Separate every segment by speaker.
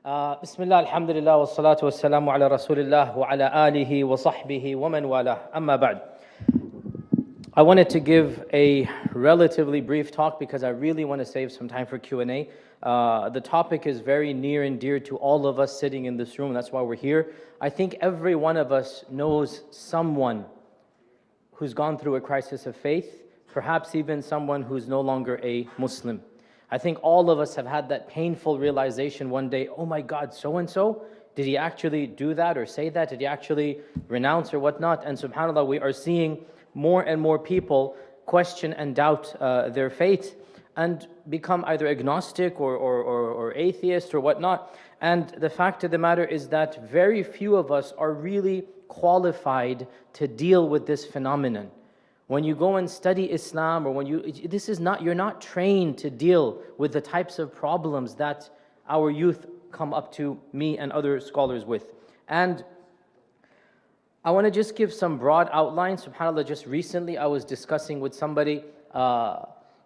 Speaker 1: Bismillah, alhamdulillah, wa salatu wa salamu ala rasulillah wa ala alihi wa sahbihi wa man walah. Amma ba'd. I wanted to give a relatively brief talk because I really want to save some time for Q&A. The topic is very near and dear to all of us sitting in this room. That's why we're here. I think every one of us knows someone who's gone through a crisis of faith, perhaps even someone who's no longer a Muslim. I think all of us have had that painful realization one day, oh my God, so-and-so, did he actually do that or say that? Did he actually renounce or whatnot? And subhanAllah, we are seeing more and more people question and doubt their faith and become either agnostic or atheist or whatnot. And the fact of the matter is that very few of us are really qualified to deal with this phenomenon. When you go and study Islam, or you're not trained to deal with the types of problems that our youth come up to me and other scholars with. And I want to just give some broad outlines. SubhanAllah, just recently I was discussing with somebody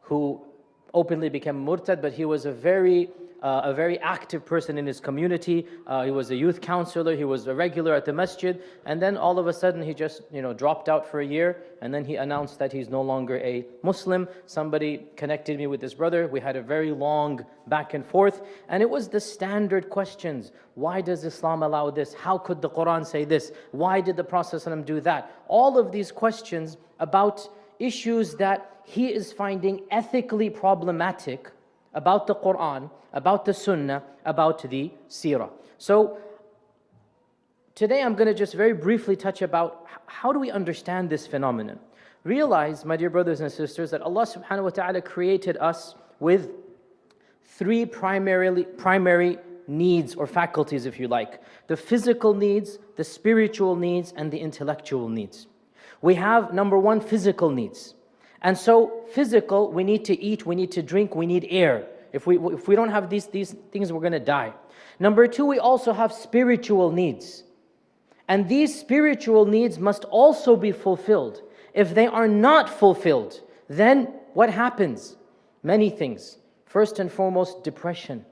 Speaker 1: who openly became murtad, but he was a very active person in his community. He was a youth counselor, he was a regular at the masjid, and then all of a sudden he just dropped out for a year, and then he announced that he's no longer a Muslim. Somebody connected me with this brother. We had a very long back and forth, and it was the standard questions. Why does Islam allow this? How could the Quran say this? Why did the Prophet ﷺ do that? All of these questions about issues that he is finding ethically problematic about the Quran, about the Sunnah, about the Seerah. So today I'm going to just very briefly touch about how do we understand this phenomenon. Realize, my dear brothers and sisters, that Allah subhanahu wa ta'ala created us with three primary needs or faculties, if you like. The physical needs, the spiritual needs, and the intellectual needs. We have, number one, physical needs. And so physical, we need to eat, we need to drink, we need air. If we don't have these things, we're going to die. Number two, we also have spiritual needs. And these spiritual needs must also be fulfilled. If they are not fulfilled, then what happens? Many things. First and foremost, depression.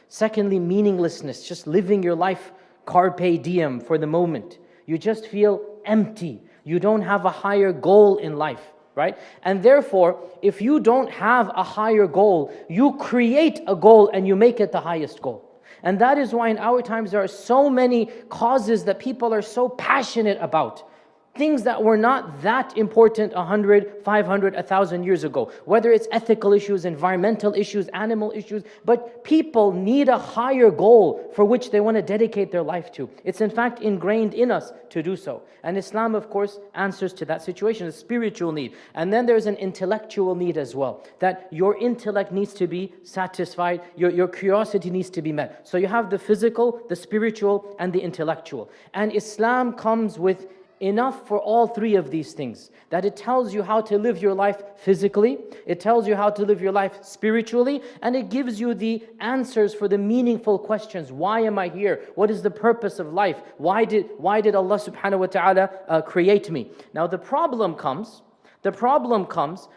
Speaker 1: Secondly, meaninglessness, just living your life carpe diem for the moment. You just feel empty. You don't have a higher goal in life. Right? And therefore, if you don't have a higher goal, you create a goal and you make it the highest goal. And that is why in our times there are so many causes that people are so passionate about. Things that were not that important 100, 500, 1,000 years ago. Whether it's ethical issues, environmental issues, animal issues. But people need a higher goal for which they want to dedicate their life to. It's in fact ingrained in us to do so. And Islam, of course, answers to that situation, a spiritual need. And then there's an intellectual need as well. That your intellect needs to be satisfied, your curiosity needs to be met. So you have the physical, the spiritual, and the intellectual. And Islam comes with enough for all three of these things. That it tells you how to live your life physically, it tells you how to live your life spiritually, and it gives you the answers for the meaningful questions. Why am I here? What is the purpose of life? Why did Allah subhanahu wa ta'ala create me? Now the problem comes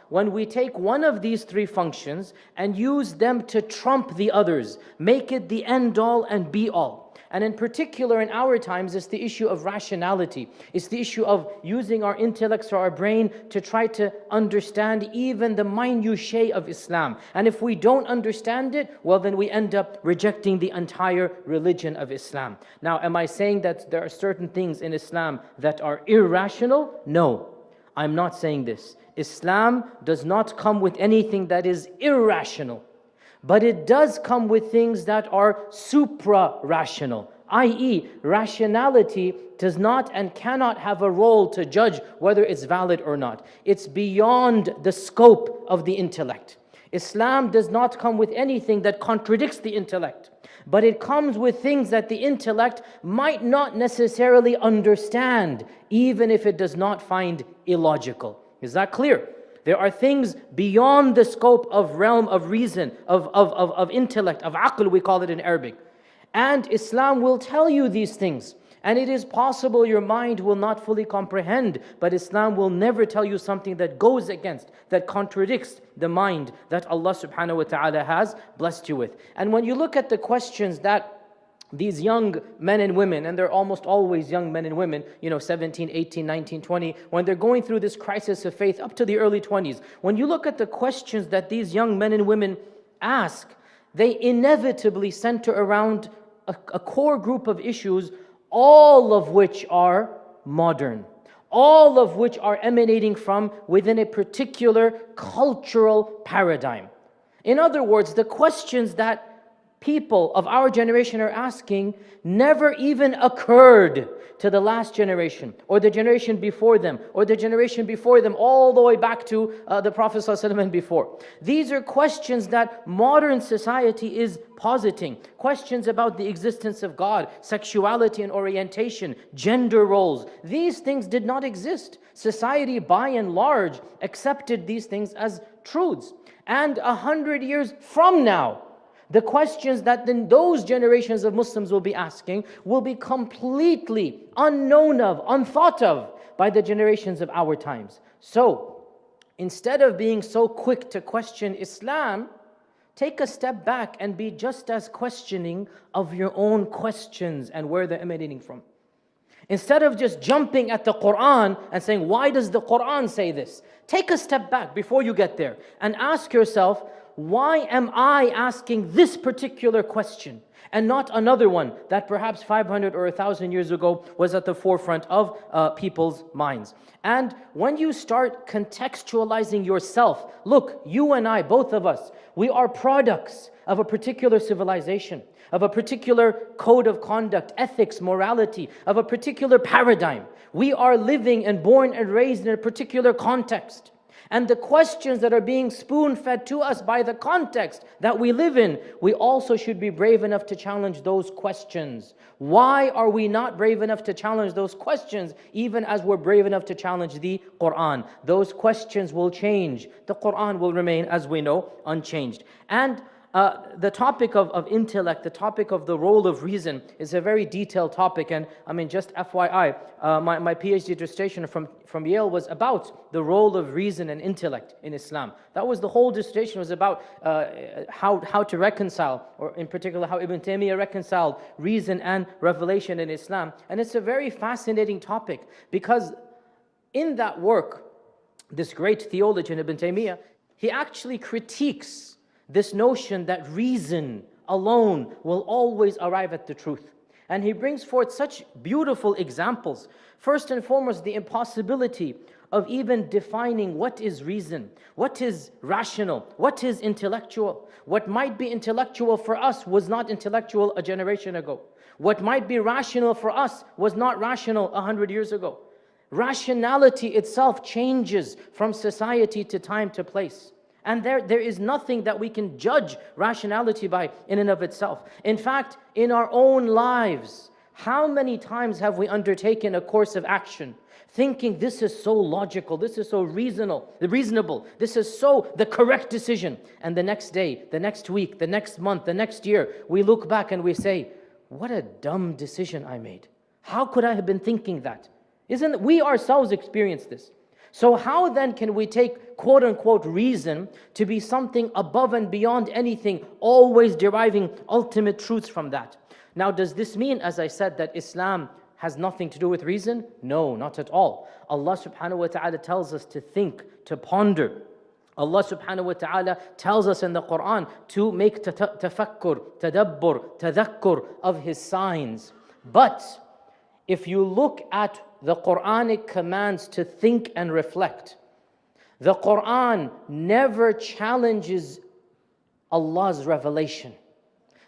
Speaker 1: when we take one of these three functions and use them to trump the others, make it the end all and be all. And in particular in our times, it's the issue of rationality. It's the issue of using our intellects or our brain to try to understand even the minutiae of Islam. And if we don't understand it, well then we end up rejecting the entire religion of Islam. Now, am I saying that there are certain things in Islam that are irrational? No, I'm not saying this. Islam does not come with anything that is irrational. But it does come with things that are supra-rational, i.e., rationality does not and cannot have a role to judge whether it's valid or not. It's beyond the scope of the intellect. Islam does not come with anything that contradicts the intellect, but it comes with things that the intellect might not necessarily understand, even if it does not find illogical. Is that clear? There are things beyond the scope of realm of reason, of intellect, of aql, we call it in Arabic. And Islam will tell you these things. And it is possible your mind will not fully comprehend, but Islam will never tell you something that goes against, that contradicts the mind that Allah subhanahu wa ta'ala has blessed you with. And when you look at the questions that these young men and women, and they're almost always young men and women, 17, 18, 19, 20, when they're going through this crisis of faith up to the early 20s, when you look at the questions that these young men and women ask, they inevitably center around a core group of issues, all of which are modern, all of which are emanating from within a particular cultural paradigm. In other words, the questions that people of our generation are asking never even occurred to the last generation, or the generation before them, or the generation before them, all the way back to the Prophet ﷺ and before. These are questions that modern society is positing. Questions about the existence of God, sexuality and orientation, gender roles. These things did not exist. Society, by and large, accepted these things as truths. And 100 years from now, the questions that then those generations of Muslims will be asking will be completely unknown of, unthought of by the generations of our times. So, instead of being so quick to question Islam, take a step back and be just as questioning of your own questions and where they're emanating from. Instead of just jumping at the Quran and saying, why does the Quran say this? Take a step back before you get there and ask yourself, why am I asking this particular question and not another one that perhaps 500 or 1,000 years ago was at the forefront of people's minds? And when you start contextualizing yourself, look, you and I, both of us, we are products of a particular civilization, of a particular code of conduct, ethics, morality, of a particular paradigm. We are living and born and raised in a particular context. And the questions that are being spoon-fed to us by the context that we live in, we also should be brave enough to challenge those questions. Why are we not brave enough to challenge those questions, even as we're brave enough to challenge the Quran? Those questions will change. The Quran will remain, as we know, unchanged. And the topic of intellect, the topic of the role of reason is a very detailed topic. And I mean, just FYI, my PhD dissertation from Yale was about the role of reason and intellect in Islam. That was the whole dissertation, was about how to reconcile, or in particular how Ibn Taymiyyah reconciled reason and revelation in Islam. And it's a very fascinating topic, because in that work, this great theologian Ibn Taymiyyah, he actually critiques this notion that reason alone will always arrive at the truth. And he brings forth such beautiful examples. First and foremost, the impossibility of even defining what is reason, what is rational, what is intellectual. What might be intellectual for us was not intellectual a generation ago. What might be rational for us was not rational 100 years ago. Rationality itself changes from society to time to place. And there is nothing that we can judge rationality by in and of itself. In fact, in our own lives, how many times have we undertaken a course of action thinking this is so logical, this is so reasonable, this is so the correct decision. And the next day, the next week, the next month, the next year, we look back and we say, what a dumb decision I made. How could I have been thinking that? We ourselves experience this. So how then can we take quote-unquote reason to be something above and beyond anything, always deriving ultimate truths from that? Now, does this mean, as I said, that Islam has nothing to do with reason? No, not at all. Allah subhanahu wa ta'ala tells us to think, to ponder. Allah subhanahu wa ta'ala tells us in the Quran to make tafakkur, tadabbur, tadhakkur of His signs. But if you look at the Quranic commands to think and reflect, the Quran never challenges Allah's revelation.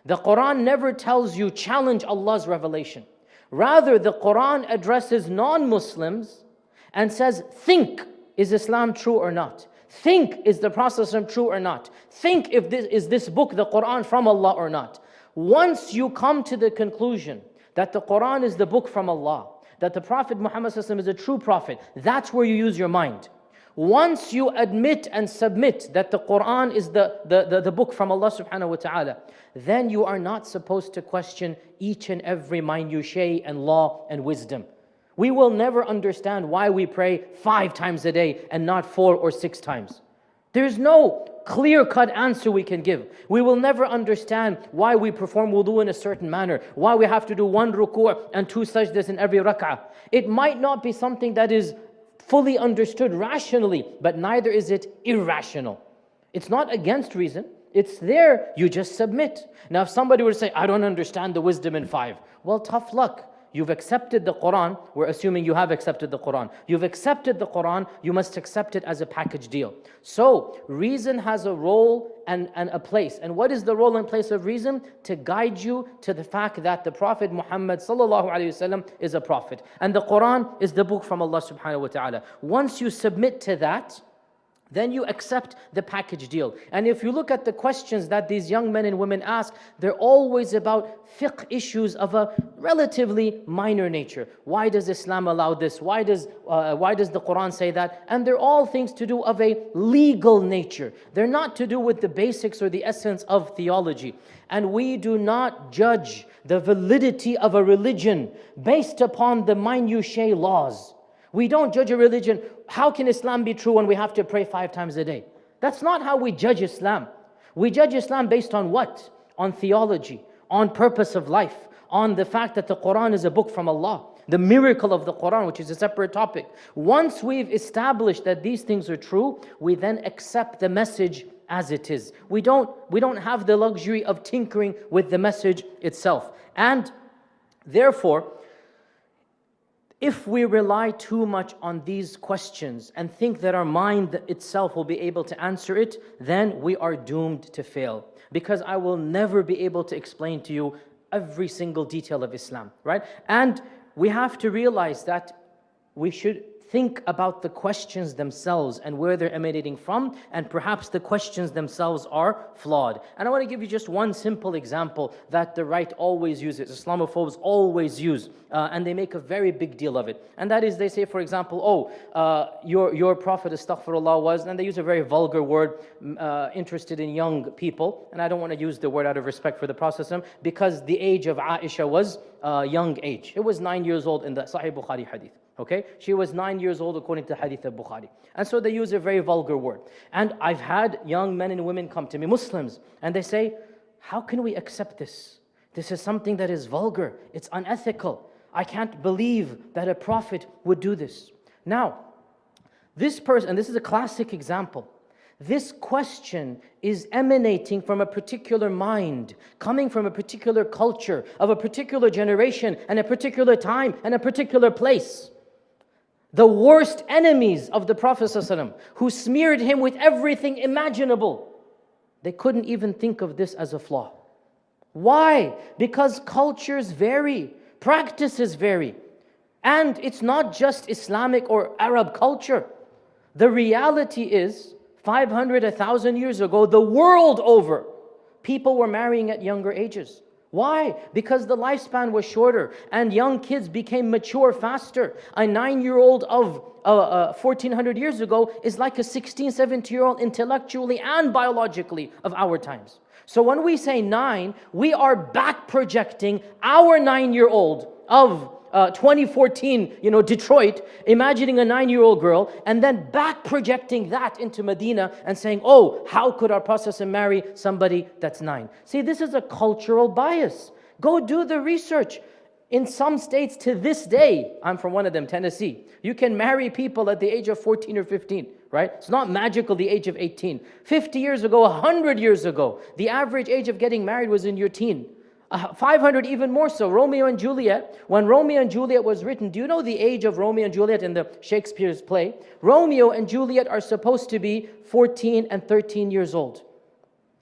Speaker 1: The Quran never tells you, challenge Allah's revelation. Rather, the Quran addresses non-Muslims and says, think, is Islam true or not? Think, is the Prophet true or not? Think, if this book, the Quran, from Allah or not? Once you come to the conclusion that the Quran is the book from Allah, that the Prophet Muhammad ﷺ is a true prophet, that's where you use your mind. Once you admit and submit that the Quran is the book from Allah subhanahu wa ta'ala, then you are not supposed to question each and every minutiae and law and wisdom. We will never understand why we pray 5 times a day and not 4 or 6 times. There's no clear-cut answer we can give. We will never understand why we perform wudu in a certain manner, why we have to do 1 ruku' and 2 sajdas in every rak'ah. It might not be something that is fully understood rationally, but neither is it irrational. It's not against reason. It's there, you just submit. Now if somebody were to say, I don't understand the wisdom in 5, well, tough luck. You've accepted the Quran. We're assuming you have accepted the Quran. You've accepted the Quran, you must accept it as a package deal. So, reason has a role and a place. And what is the role and place of reason? To guide you to the fact that the Prophet Muhammad ﷺ is a prophet. And the Quran is the book from Allah subhanahu wa ta'ala. Once you submit to that, then you accept the package deal. And if you look at the questions that these young men and women ask, they're always about fiqh issues of a relatively minor nature. Why does Islam allow this? Why does the Quran say that? And they're all things to do of a legal nature. They're not to do with the basics or the essence of theology. And we do not judge the validity of a religion based upon the minutiae laws. We don't judge a religion. How can Islam be true when we have to pray 5 times a day? That's not how we judge Islam. We judge Islam based on what? On theology, on purpose of life, on the fact that the Quran is a book from Allah, the miracle of the Quran, which is a separate topic. Once we've established that these things are true, we then accept the message as it is. We don't have the luxury of tinkering with the message itself. And therefore, if we rely too much on these questions and think that our mind itself will be able to answer it, then we are doomed to fail. Because I will never be able to explain to you every single detail of Islam, right? And we have to realize that we should think about the questions themselves and where they're emanating from, and perhaps the questions themselves are flawed. And I want to give you just one simple example that the right always uses, Islamophobes always use, and they make a very big deal of it. And that is, they say, for example, your Prophet, astaghfirullah, was, and they use a very vulgar word, interested in young people. And I don't want to use the word out of respect for the Prophet, because the age of Aisha was young age. It was 9 years old in the Sahih Bukhari hadith. Okay, she was 9 years old according to Hadith of Bukhari. And so they use a very vulgar word. And I've had young men and women come to me, Muslims, and they say, how can we accept this? This is something that is vulgar, it's unethical. I can't believe that a prophet would do this. Now, this person, and this is a classic example, this question is emanating from a particular mind, coming from a particular culture, of a particular generation, and a particular time, and a particular place. The worst enemies of the Prophet ﷺ, who smeared him with everything imaginable, they couldn't even think of this as a flaw. Why? Because cultures vary, practices vary. And it's not just Islamic or Arab culture. The reality is, 500, 1,000 years ago, the world over, people were marrying at younger ages. Why? Because the lifespan was shorter and young kids became mature faster. A 9-year-old of 1,400 years ago is like a 16, 17-year-old intellectually and biologically of our times. So when we say 9, we are back projecting our 9-year-old of 2014, Detroit, imagining a 9-year-old girl, and then back projecting that into Medina and saying, oh, how could our Prophet marry somebody that's 9? See, this is a cultural bias. Go do the research. In some states to this day, I'm from one of them, Tennessee, you can marry people at the age of 14 or 15, right? It's not magical, the age of 18. 50 years ago, 100 years ago, the average age of getting married was in your teen. 500 even more so. Romeo and Juliet, when Romeo and Juliet was written, do you know the age of Romeo and Juliet in the Shakespeare's play? Romeo and Juliet are supposed to be 14 and 13 years old.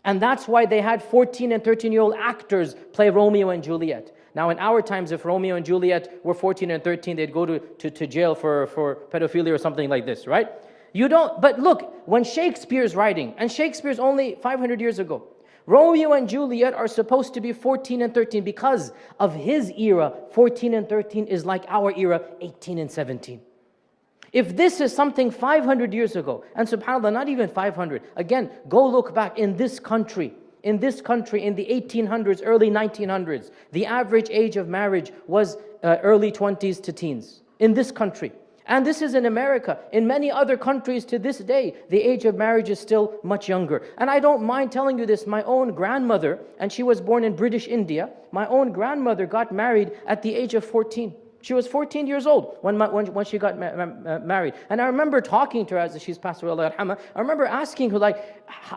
Speaker 1: And that's why they had 14 and 13-year-old actors play Romeo and Juliet. Now in our times, if Romeo and Juliet were 14 and 13, they'd go to jail for pedophilia or something like this, right? But look, when Shakespeare's writing, and Shakespeare's only 500 years ago, Romeo and Juliet are supposed to be 14 and 13 because of his era. 14 and 13 is like our era, 18 and 17. If this is something 500 years ago, and subhanAllah, not even 500, again, go look back in this country, in the 1800s, early 1900s, the average age of marriage was early 20s to teens, in this country. And this is in America. In many other countries to this day, the age of marriage is still much younger. And I don't mind telling you this, my own grandmother, and she was born in British India, my own grandmother got married at the age of 14. She was 14 years old when she got married. And I remember talking to her as she's passed away, Allah yarhamha. I remember asking her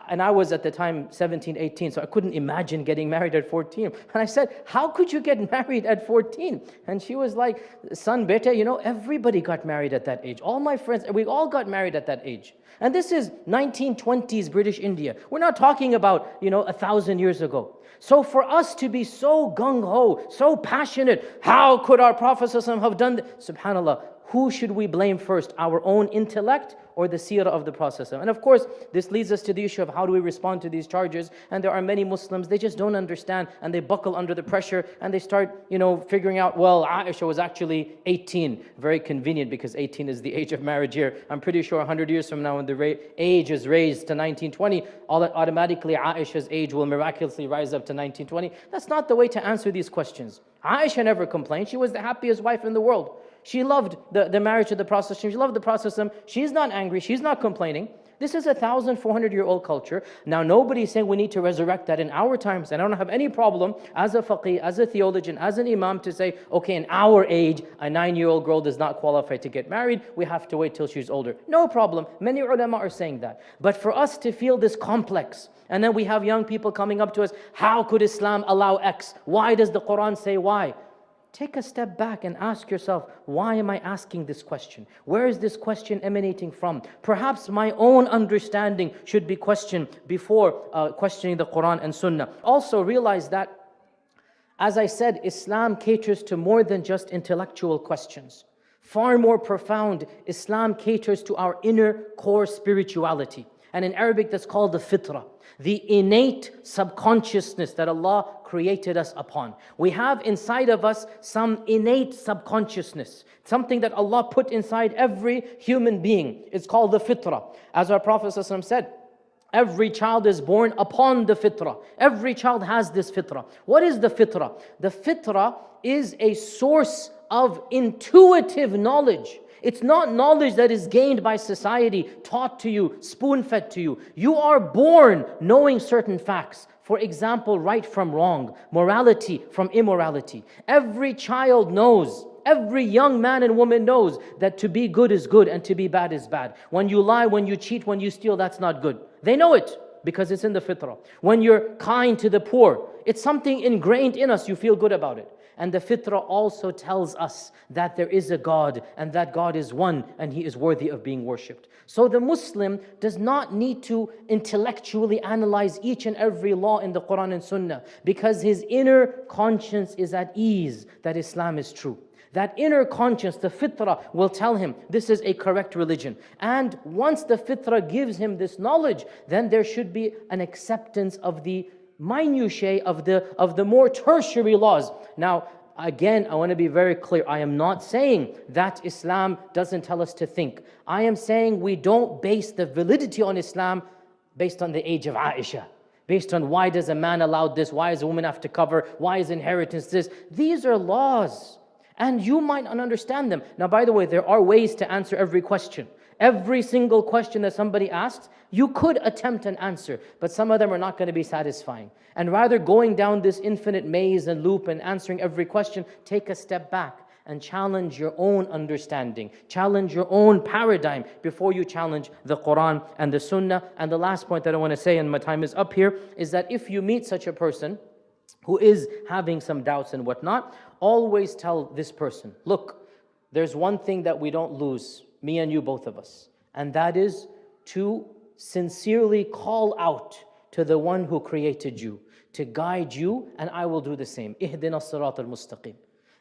Speaker 1: and I was at the time 17, 18, so I couldn't imagine getting married at 14. And I said, how could you get married at 14? And she was like, son, beta, everybody got married at that age. All my friends, we all got married at that age. And this is 1920s British India. We're not talking about, 1,000 years ago. So for us to be so gung-ho, so passionate, how could our Prophet ﷺ have done that? SubhanAllah, who should we blame first? Our own intellect or the seerah of the Prophet ﷺ? And of course, this leads us to the issue of how do we respond to these charges. And there are many Muslims, they just don't understand and they buckle under the pressure and they start, figuring out, well, Aisha was actually 18. Very convenient because 18 is the age of marriage here. I'm pretty sure 100 years from now when the age is raised to 1920, automatically Aisha's age will miraculously rise up to 1920. That's not the way to answer these questions. Aisha never complained. She was the happiest wife in the world. She loved the marriage of the Prophet. She loved the Prophet. She's not angry. She's not complaining. This is a 1,400-year-old culture. Now, nobody's saying we need to resurrect that in our times. And I don't have any problem as a faqih, as a theologian, as an imam to say, okay, in our age, a 9-year-old girl does not qualify to get married. We have to wait till she's older. No problem. Many ulama are saying that. But for us to feel this complex, and then we have young people coming up to us, how could Islam allow X? Why does the Quran say Y? Take a step back and ask yourself, why am I asking this question? Where is this question emanating from? Perhaps my own understanding should be questioned before questioning the Quran and Sunnah. Also realize that, as I said, Islam caters to more than just intellectual questions. Far more profound, Islam caters to our inner core spirituality. And in Arabic, that's called the fitrah, the innate subconsciousness that Allah created us upon. We have inside of us some innate subconsciousness, something that Allah put inside every human being. It's called the fitrah. As our Prophet ﷺ said, every child is born upon the fitrah. Every child has this fitrah. What is the fitrah? The fitrah is a source of intuitive knowledge. It's not knowledge that is gained by society, taught to you, spoon-fed to you. You are born knowing certain facts. For example, right from wrong, morality from immorality. Every child knows, every young man and woman knows that to be good is good and to be bad is bad. When you lie, when you cheat, when you steal, that's not good. They know it because it's in the fitrah. When you're kind to the poor, it's something ingrained in us, you feel good about it. And the fitrah also tells us that there is a God and that God is one and He is worthy of being worshipped. So the Muslim does not need to intellectually analyze each and every law in the Quran and Sunnah because his inner conscience is at ease that Islam is true. That inner conscience, the fitrah, will tell him this is a correct religion. And once the fitrah gives him this knowledge, then there should be an acceptance of the minutiae of the more tertiary laws. Now, again, I want to be very clear. I am not saying that Islam doesn't tell us to think. I am saying we don't base the validity on Islam based on the age of Aisha. Based on why does a man allow this? Why does a woman have to cover? Why is inheritance this? These are laws. And you might not understand them. Now, by the way, there are ways to answer every question. Every single question that somebody asks, you could attempt an answer, but some of them are not going to be satisfying. And rather going down this infinite maze and loop and answering every question, take a step back and challenge your own understanding. Challenge your own paradigm before you challenge the Quran and the Sunnah. And the last point that I want to say, and my time is up here, is that if you meet such a person who is having some doubts and whatnot, always tell this person, look, there's one thing that we don't lose, me and you, both of us, and that is to sincerely call out to the one who created you, to guide you, and I will do the same. Ihdina as-sirat al-mustaqim.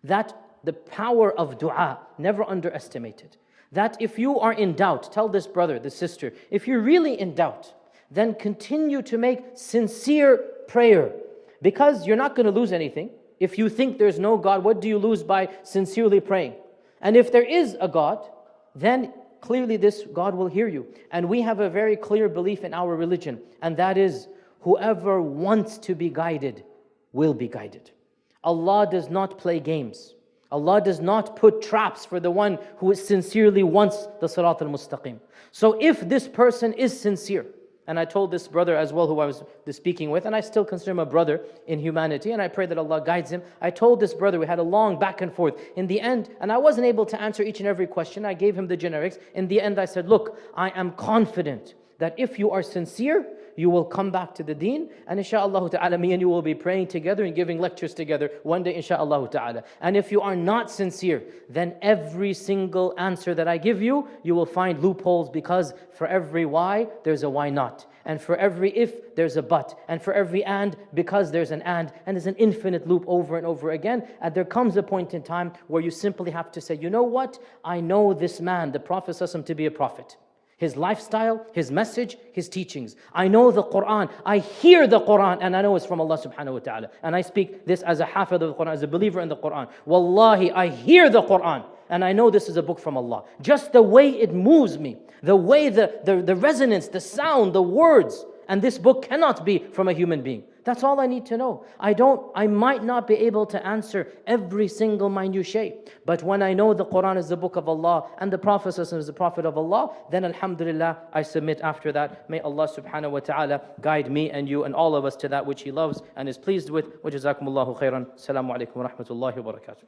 Speaker 1: That the power of dua, never underestimated. That if you are in doubt, tell this brother, this sister, if you're really in doubt, then continue to make sincere prayer, because you're not going to lose anything. If you think there's no God, what do you lose by sincerely praying? And if there is a God, then clearly this God will hear you. And we have a very clear belief in our religion, and that is, whoever wants to be guided will be guided. Allah does not play games. Allah does not put traps for the one who sincerely wants the Sirat al-Mustaqim. So if this person is sincere, and I told this brother as well who I was speaking with, and I still consider him a brother in humanity, and I pray that Allah guides him. I told this brother, we had a long back and forth. In the end, and I wasn't able to answer each and every question, I gave him the generics. In the end I said, look, I am confident that if you are sincere, you will come back to the deen, and inshaAllah ta'ala, me and you will be praying together and giving lectures together one day, inshaAllah ta'ala. And if you are not sincere, then every single answer that I give you, you will find loopholes, because for every why, there's a why not. And for every if, there's a but. And for every and, because there's an and there's an infinite loop over and over again. And there comes a point in time where you simply have to say, you know what? I know this man, the Prophet ﷺ, to be a prophet. His lifestyle, his message, his teachings. I know the Quran. I hear the Quran, and I know it's from Allah subhanahu wa ta'ala. And I speak this as a hafidh of the Quran, as a believer in the Quran. Wallahi, I hear the Quran, and I know this is a book from Allah. Just the way it moves me, the way the resonance, the sound, the words, and this book cannot be from a human being. That's all I need to know. I might not be able to answer every single minutiae, but when I know the Quran is the book of Allah and the Prophet is the Prophet of Allah, then alhamdulillah, I submit after that. May Allah subhanahu wa ta'ala guide me and you and all of us to that which He loves and is pleased with. Wa jazakumullahu khairan. Assalamu alaikum wa rahmatullahi wa barakatuh.